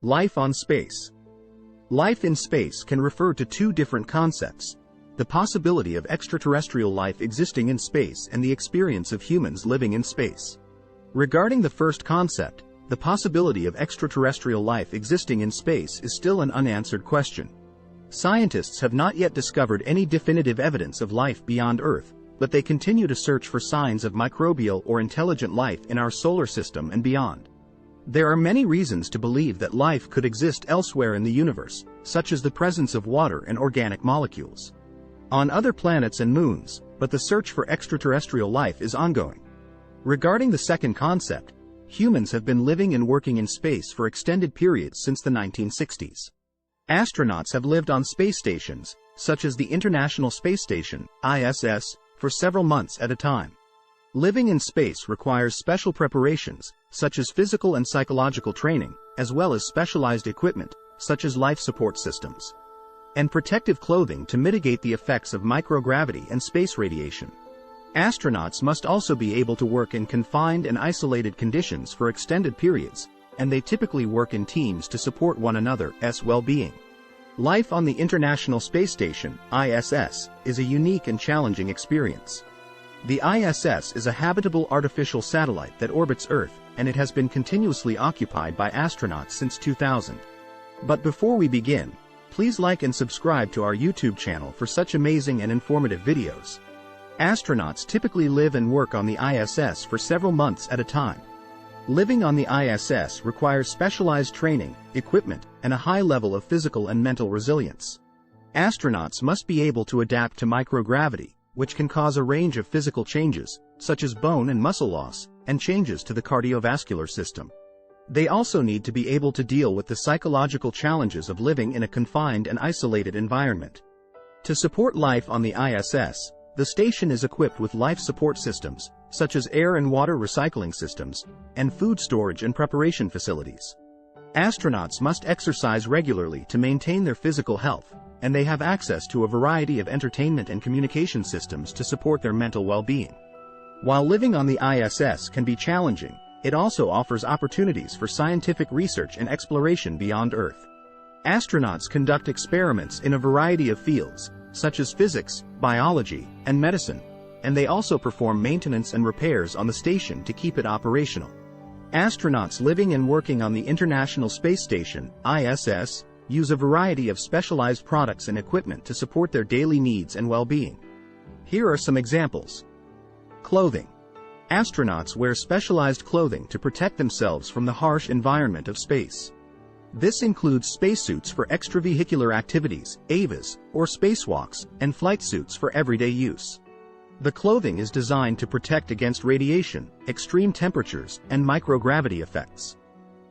Life on space. Life in space can refer to two different concepts: the possibility of extraterrestrial life existing in space and the experience of humans living in space. Regarding the first concept, the possibility of extraterrestrial life existing in space is still an unanswered question. Scientists have not yet discovered any definitive evidence of life beyond Earth, but they continue to search for signs of microbial or intelligent life in our solar system and beyond. There are many reasons to believe that life could exist elsewhere in the universe, such as the presence of water and organic molecules on other planets and moons, but the search for extraterrestrial life is ongoing. Regarding the second concept, humans have been living and working in space for extended periods since the 1960s. Astronauts have lived on space stations, such as the International Space Station, ISS, for several months at a time. Living in space requires special preparations, such as physical and psychological training, as well as specialized equipment, such as life support systems and protective clothing to mitigate the effects of microgravity and space radiation. Astronauts must also be able to work in confined and isolated conditions for extended periods, and they typically work in teams to support one another's well-being. Life on the International Space Station, ISS, is a unique and challenging experience. The ISS is a habitable artificial satellite that orbits Earth, and it has been continuously occupied by astronauts since 2000. But before we begin, please like and subscribe to our YouTube channel for such amazing and informative videos. Astronauts typically live and work on the ISS for several months at a time. Living on the ISS requires specialized training, equipment, and a high level of physical and mental resilience. Astronauts must be able to adapt to microgravity, which can cause a range of physical changes, such as bone and muscle loss, and changes to the cardiovascular system. They also need to be able to deal with the psychological challenges of living in a confined and isolated environment. To support life on the ISS, the station is equipped with life support systems, such as air and water recycling systems, and food storage and preparation facilities. Astronauts must exercise regularly to maintain their physical health, and they have access to a variety of entertainment and communication systems to support their mental well-being. While living on the ISS can be challenging, it also offers opportunities for scientific research and exploration beyond Earth. Astronauts conduct experiments in a variety of fields, such as physics, biology, and medicine, and they also perform maintenance and repairs on the station to keep it operational. Astronauts living and working on the International Space Station, ISS, use a variety of specialized products and equipment to support their daily needs and well-being. Here are some examples. Clothing. Astronauts wear specialized clothing to protect themselves from the harsh environment of space. This includes spacesuits for extravehicular activities, AVAs, or spacewalks, and flight suits for everyday use. The clothing is designed to protect against radiation, extreme temperatures, and microgravity effects.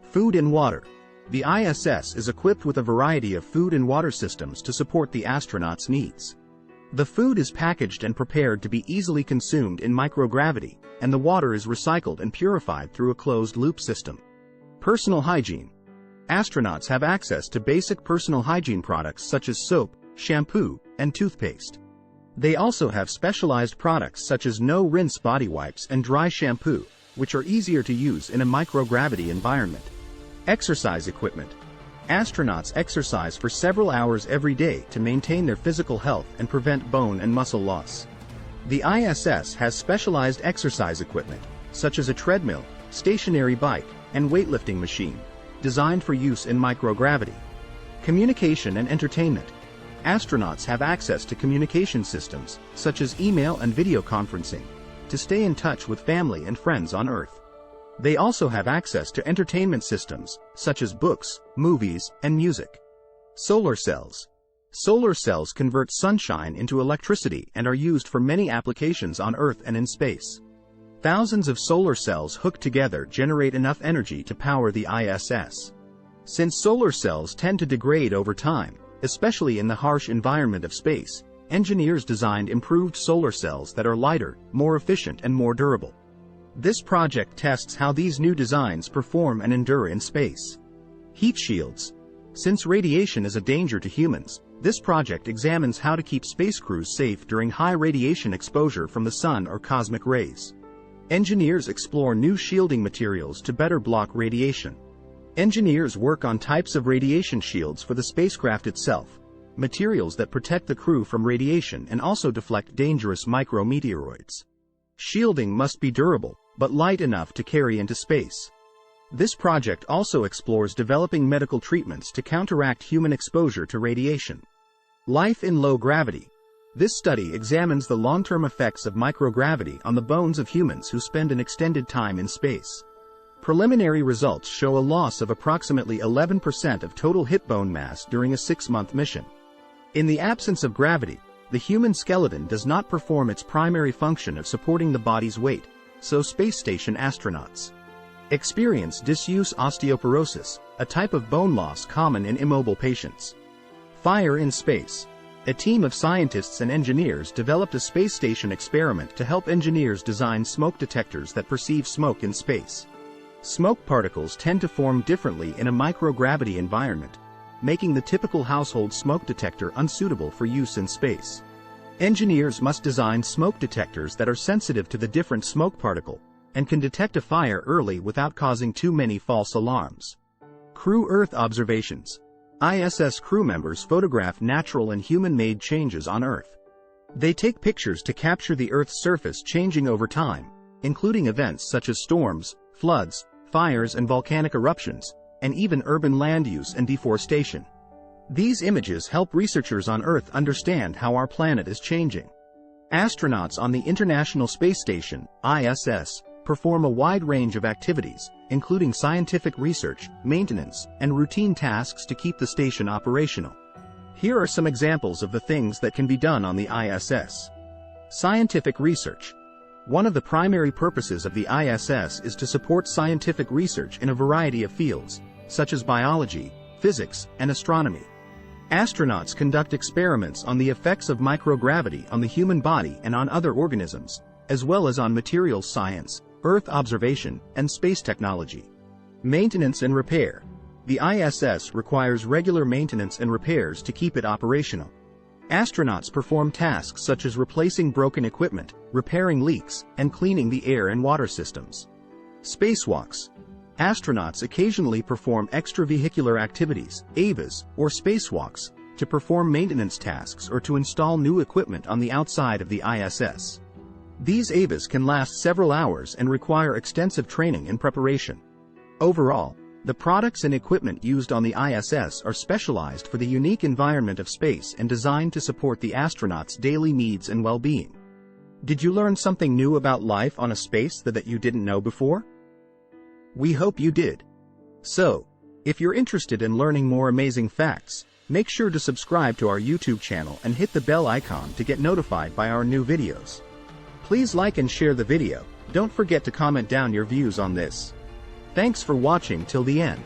Food and water. The ISS is equipped with a variety of food and water systems to support the astronauts' needs. The food is packaged and prepared to be easily consumed in microgravity, and the water is recycled and purified through a closed-loop system. Personal hygiene. Astronauts have access to basic personal hygiene products such as soap, shampoo, and toothpaste. They also have specialized products such as no-rinse body wipes and dry shampoo, which are easier to use in a microgravity environment. Exercise equipment. Astronauts exercise for several hours every day to maintain their physical health and prevent bone and muscle loss. The ISS has specialized exercise equipment, such as a treadmill, stationary bike, and weightlifting machine, designed for use in microgravity. Communication and entertainment. Astronauts have access to communication systems, such as email and video conferencing, to stay in touch with family and friends on Earth. They also have access to entertainment systems, such as books, movies, and music. Solar cells. Solar cells convert sunshine into electricity and are used for many applications on Earth and in space. Thousands of solar cells hooked together generate enough energy to power the ISS. Since solar cells tend to degrade over time, especially in the harsh environment of space, engineers designed improved solar cells that are lighter, more efficient, and more durable. This project tests how these new designs perform and endure in space. Heat shields. Since radiation is a danger to humans, this project examines how to keep space crews safe during high radiation exposure from the sun or cosmic rays. Engineers explore new shielding materials to better block radiation. Engineers work on types of radiation shields for the spacecraft itself, materials that protect the crew from radiation and also deflect dangerous micrometeoroids. Shielding must be durable, but light enough to carry into space. This project also explores developing medical treatments to counteract human exposure to radiation. Life in low gravity. This study examines the long-term effects of microgravity on the bones of humans who spend an extended time in space. Preliminary results show a loss of approximately 11% of total hip bone mass during a 6-month mission. In the absence of gravity, the human skeleton does not perform its primary function of supporting the body's weight, so space station astronauts experience disuse osteoporosis, a type of bone loss common in immobile patients. Fire in space. A team of scientists and engineers developed a space station experiment to help engineers design smoke detectors that perceive smoke in space. Smoke particles tend to form differently in a microgravity environment, making the typical household smoke detector unsuitable for use in space. Engineers must design smoke detectors that are sensitive to the different smoke particle and can detect a fire early without causing too many false alarms. Crew Earth observations. ISS crew members photograph natural and human-made changes on Earth. They take pictures to capture the Earth's surface changing over time, including events such as storms, floods, fires and volcanic eruptions, and even urban land use and deforestation. These images help researchers on Earth understand how our planet is changing. Astronauts on the International Space Station, ISS, perform a wide range of activities, including scientific research, maintenance, and routine tasks to keep the station operational. Here are some examples of the things that can be done on the ISS. Scientific research. One of the primary purposes of the ISS is to support scientific research in a variety of fields, such as biology, physics, and astronomy. Astronauts conduct experiments on the effects of microgravity on the human body and on other organisms, as well as on materials science, Earth observation, and space technology. Maintenance and repair. The ISS requires regular maintenance and repairs to keep it operational. Astronauts perform tasks such as replacing broken equipment, repairing leaks, and cleaning the air and water systems. Spacewalks. Astronauts occasionally perform extravehicular activities, EVAs, or spacewalks, to perform maintenance tasks or to install new equipment on the outside of the ISS. These EVAs can last several hours and require extensive training and preparation. Overall, the products and equipment used on the ISS are specialized for the unique environment of space and designed to support the astronauts' daily needs and well-being. Did you learn something new about life on a space that you didn't know before? We hope you did. So, if you're interested in learning more amazing facts, make sure to subscribe to our YouTube channel and hit the bell icon to get notified by our new videos. Please like and share the video. Don't forget to comment down your views on this. Thanks for watching till the end.